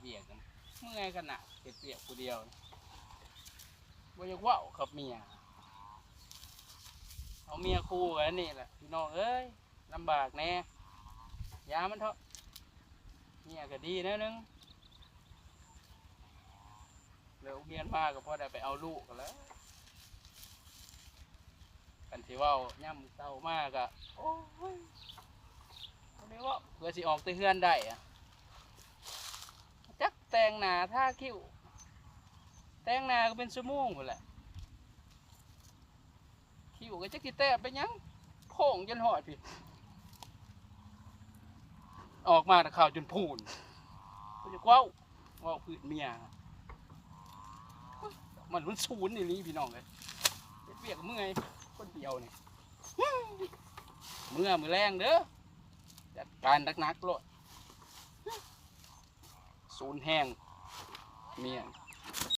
บียกกันเมื่อยกันหนักเฮ็ดเบียกผู้เดียวบ่อยากเว้ากับเมียเอาเมียคู่กันนี่แหละพี่น้องเอ้ยลำบากแน่ยามันเถอะเมียก็ดีนะนึงเลิกเรียนมาก็พอได้ไปเอาลูกกันแล้วกันสิเว้าย่ำเศร้ามากอะโอ้ยบ่ได้เว้าเพื่อสิออกแต่เฮือนได้อะจักแต่งหน้าทาคิ้วแต่งหน้าก็เป็นชั่วโมงพุ่นแหละคิ้วก็จักสิแต้ไปยังโค้งจนหอดพี่ออกมาแต่ข่าวจนพูนก็จะเว้าพื้นเมียมันศูนย์นี่ลีพี่น้องเลยเปียกเมื่อยคนเดียวนี่มือแรงเด้อจัดการนักๆโลดศูนย์แห้งเมีย